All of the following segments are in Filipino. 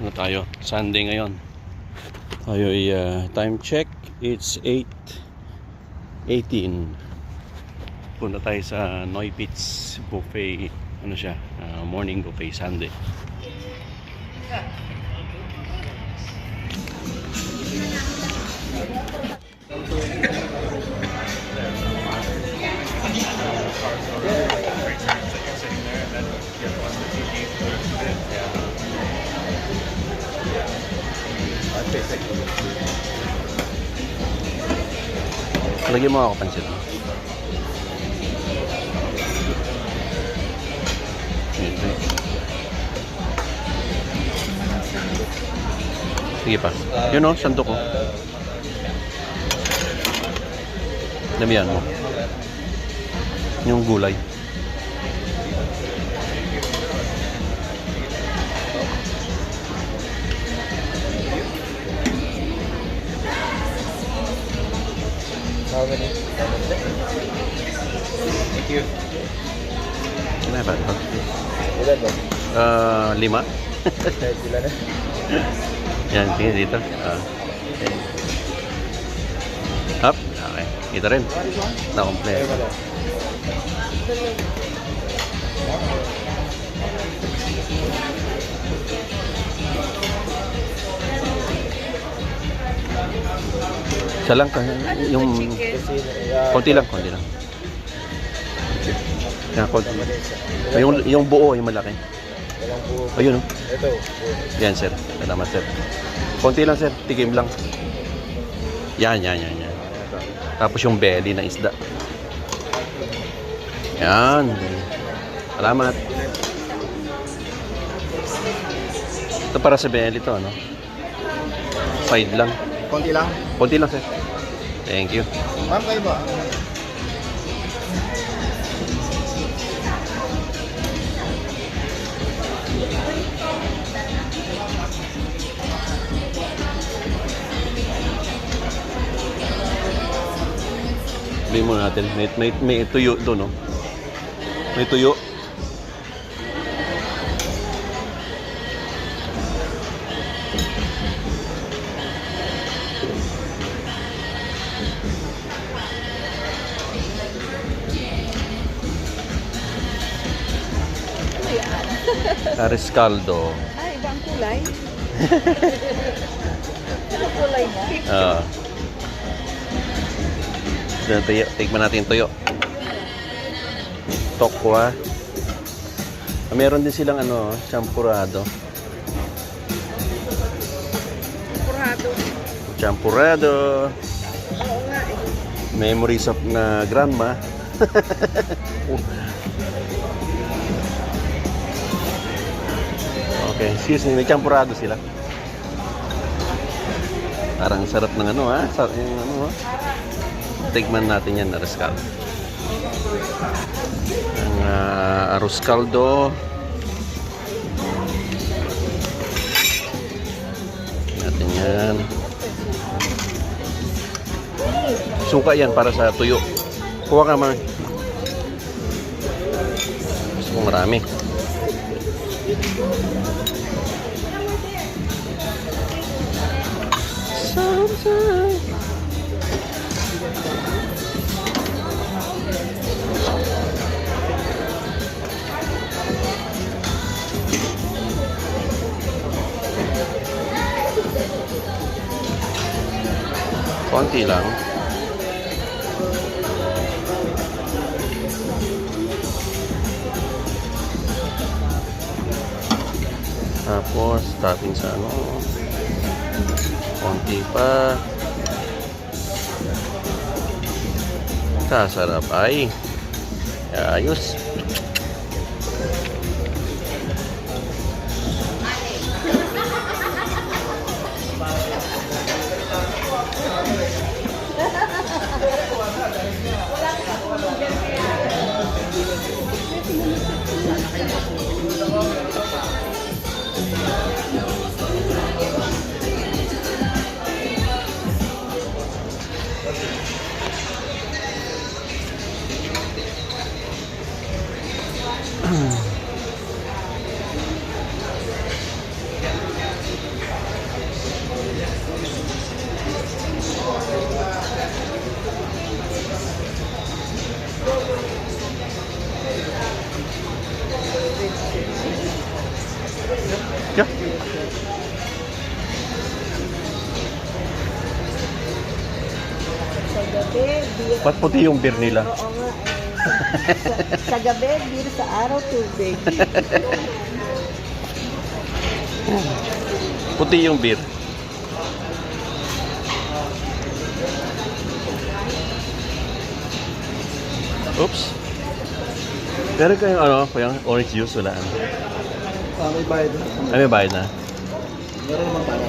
Ano tayo? Sunday ngayon. Tayo ay time check. It's 8:18. Punta tayo sa Neupitz buffet. Ano siya? Morning buffet Sunday. Lagyan mo ako pansit. Sige pa. Yun o, sandok ko. Damihan mo. Yung gulay. How many? Thank you. Ano ba? Ilan ba? 5. Kahit sila na. Yan, tingin dito. Up. Okay. Ito rin. Na-complete. Isa lang ka. Yung konti lang. Yan, konti. Yung buo, yung malaki. Ayun, oh. Ito. Yan, sir. Salamat, sir. Konti lang, sir. Tigim lang. Yan. Tapos yung belly na isda. Yan. Salamat. Ito para sa belly to, no? Side lang. Konti lang. Konti lang, sir. Thank you. Ma'am, kayo ba? Sabihin mo natin, may tuyo doon, no? May tuyo. Aris caldo. Ay, ibang kulay. Ano kulay niya? Tuyo. Tignan natin yung tuyo. Tokwa. Meron din silang champurado. Champurado. Oo nga eh. Memories of na grandma. Okay, excuse me, may champurado sila. Parang sarap ng sarap yung Tignan natin yan, arroz caldo. Ang arroz caldo. Natin yan. Suka yan para sa tuyo. Kuha ka, Mar. Gusto mo marami. Konti lang. Tapos topping sa konti pa. Sasarap ay. Ayos. Yeah. Sa gabi, beer. Ba't puti yung beer nila? Oo nga. Sa gabi, beer. Sa araw, tubig. Puti yung beer. Oops. Meron kayong ano, yung orange juice, wala ano. May bayad na. Ay, may bayad na. Meron naman para.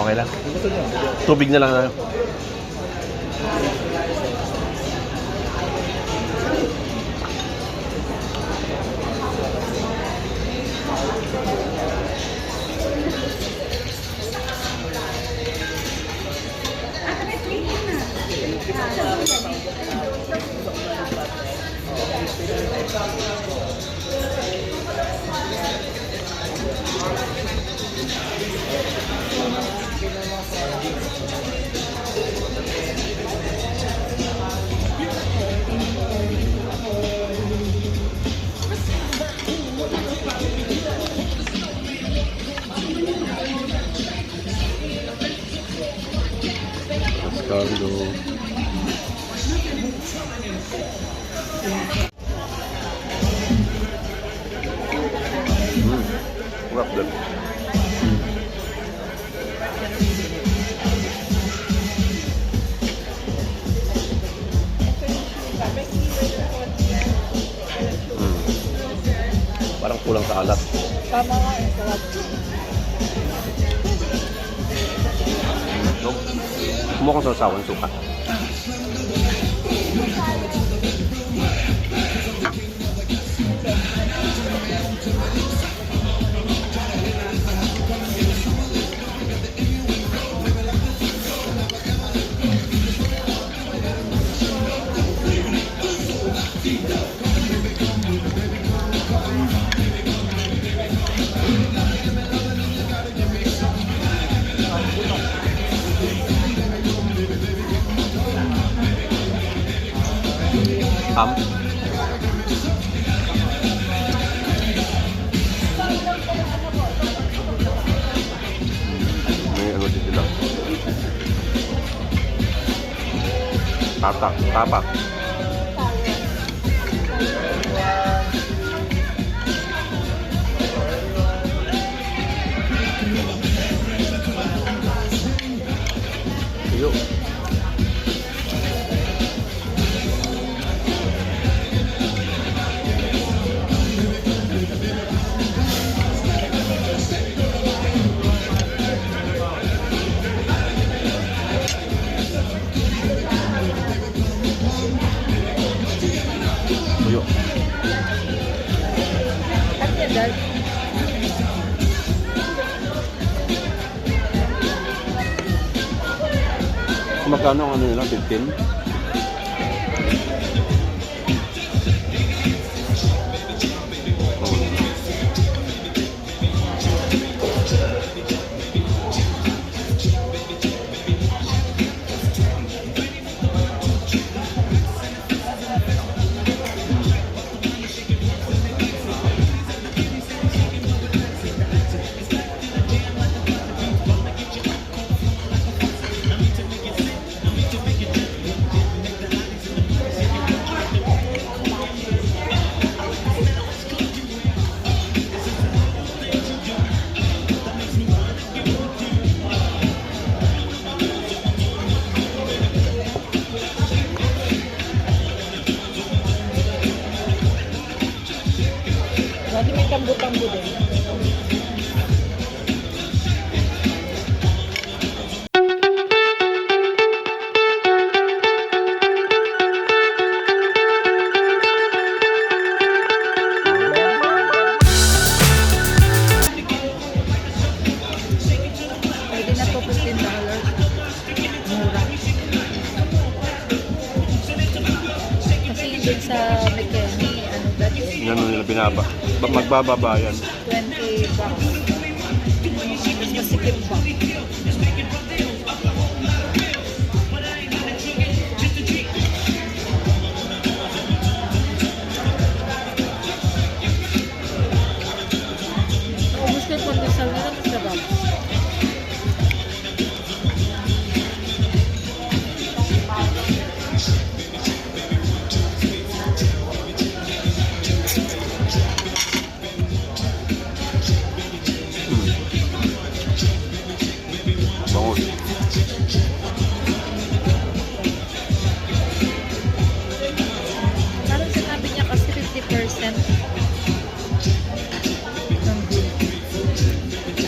Okay lang. Gusto niyo? Tubig na lang tayo. Carlo. Wrap them. Parang kulang sa alat. Tama nga. Sarap. No? Kumuha kang sasawan suka. Ham. May ano din sila. Tapak. Yuk. Yuk. At yan, Dad. Magkano ang ano nila? 15? Lagi may tambo-tambo din. Pwede na po $15. Mura. Kasi yun sa McKinney, ano dati? Yan ang nila binaba. Magbababa yan. $20. Mas masikip pa. Almusal nila masarap. Bangus. Parang sinabi niya kasi 50% ng beef. Parang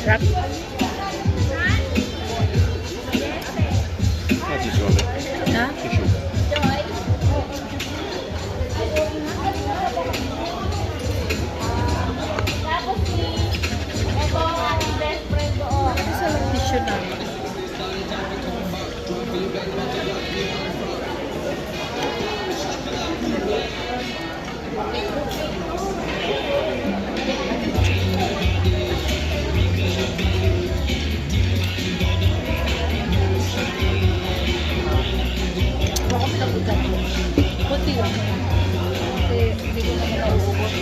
Rock. Ah, tissue ulit. Ha? Tissue. Isa lang tissue namin. Baka kami nagugat. Kunti lang. Kasi hindi ko naman nauubos.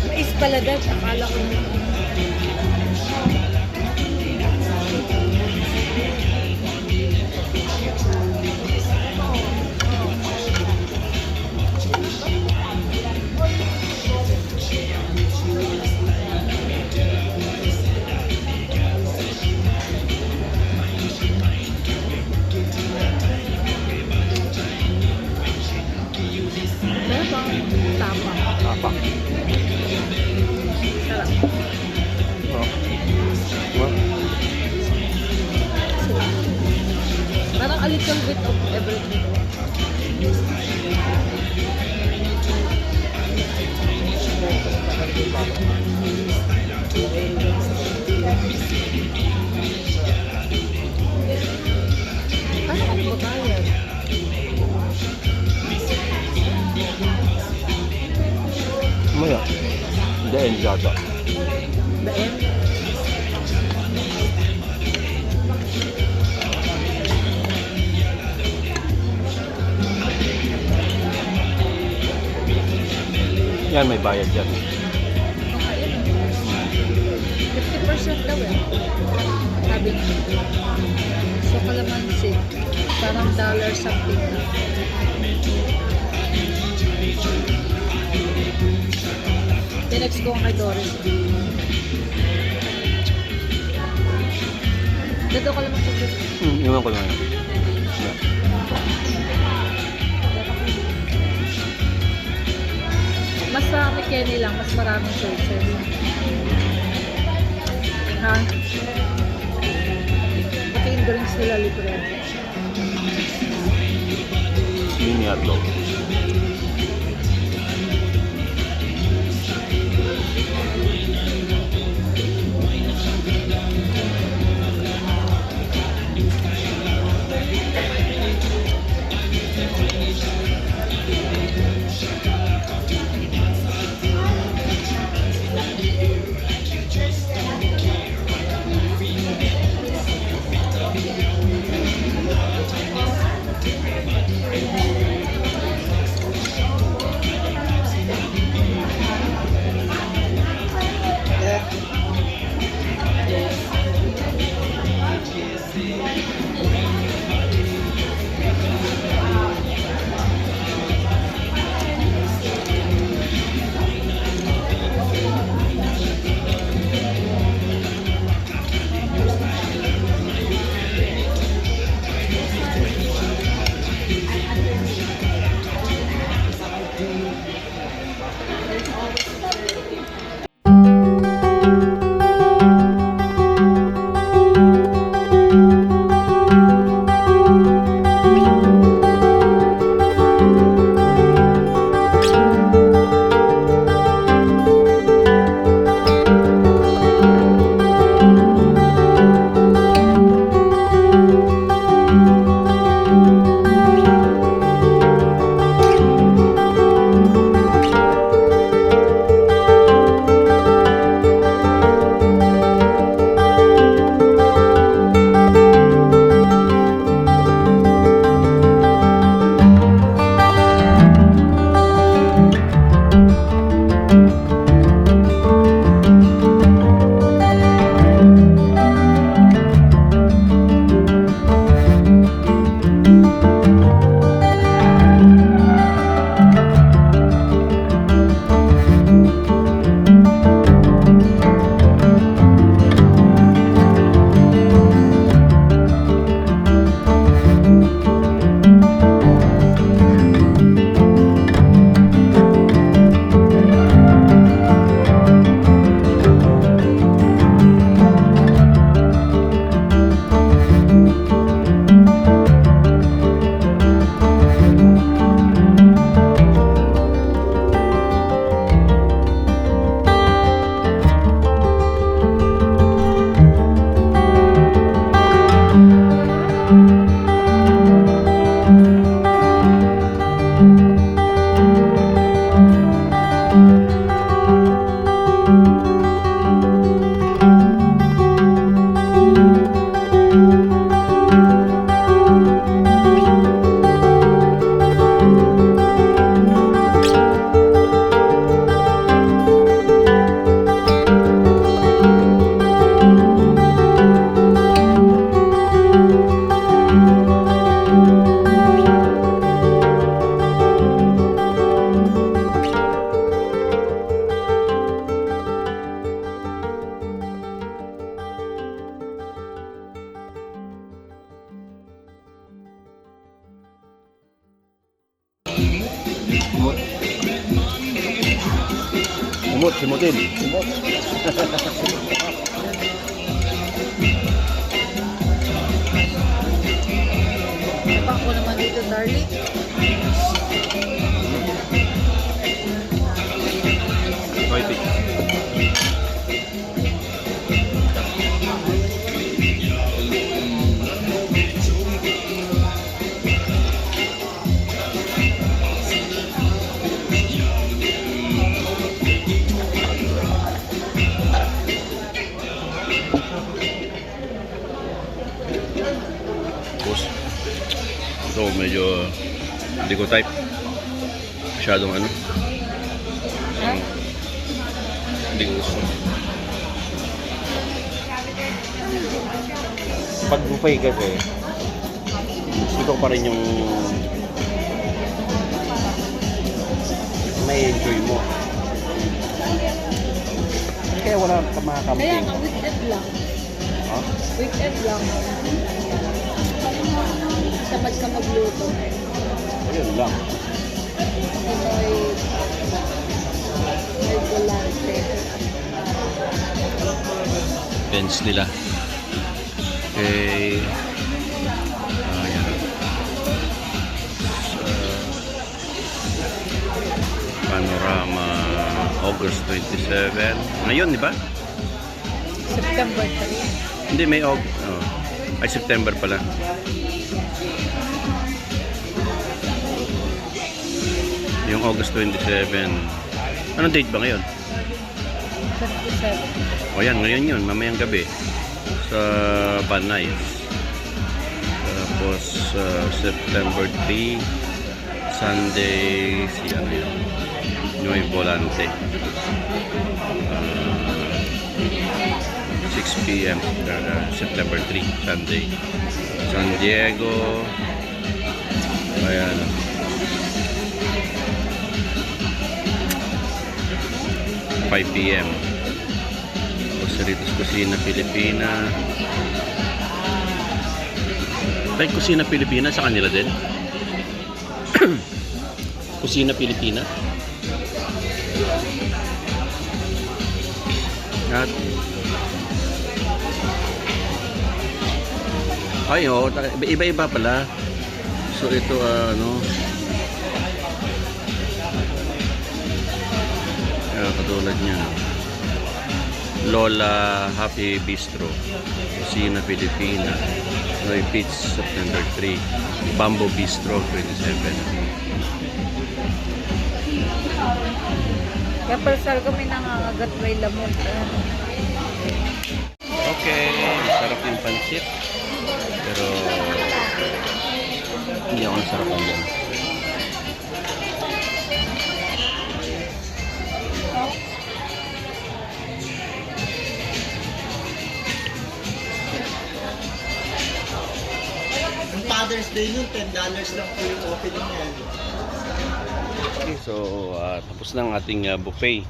Mais pala dad, akala ko meron bang tapa. Apa? Sarap. Oh. Diba? Parang a little bit of everything. Paano kung babayad? Maya. Hindi, hindi yata. The end? Yan, may bayad yan. Okay, yun. 50% daw eh. Sabi niya. So, kalamansi. Parang dollar something na. Tinext ko ang kay Doris. Dito ka naman kung Iwan ko lang yan. Yan. mas sa McKinney lang, mas maraming choices. Ha? Pati yung drinks nila libre. Mini hotdog. Umot, simutin. Umot. Tabang ko naman dito, darling. Noy Pits. Tapos, ito medyo hindi ko type. Masyadong ano. Ha? Hindi ko gusto. Pag buffet kasi, gusto ko pa rin yung may enjoy mo. Kaya wala ka mga Kaya camping. nga, weekend lang. Ha? Weekend lang. Tamad ka magluto. Ayun lang. May volante. Fence nila. Okay. Ayan. Panorama August 27. Ngayon, di ba? September 3. Hindi, may August. Oh. Ay, September pala. Yung August 27. Anong date ba ngayon? 27. O yan, ngayon yun. Mamayang gabi. Sa Banay. Tapos, September 3. Sunday. Si ano yun? Noy Volante. 6 p.m. September 3. Sunday. San Diego. Ayan. 5 p.m. Rosaritos Kusina Pilipina. Like Kusina Pilipina sa kanila din. Kusina Pilipina. At ay, oh, iba-iba pala. So ito ano, katulad niya, Lola Happy Bistro, Kusina Pilipina, Noy Pits September 3, Bamboo Bistro 27. Kaya personal kami nangangagat may lamon. Okay, sarap yung pansit. Pero hindi ako nasarapan yan. Ang Father's Day nun, $10 lang po yung opening yan. Okay, so tapos na ang ating buffet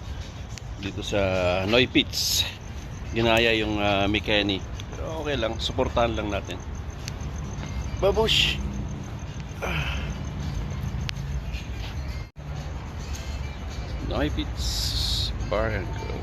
dito sa Noy Pits. Ginaya yung Mikeni. Pero okay lang, suportahan lang natin. Babush! Noy Pits Bar and Grill.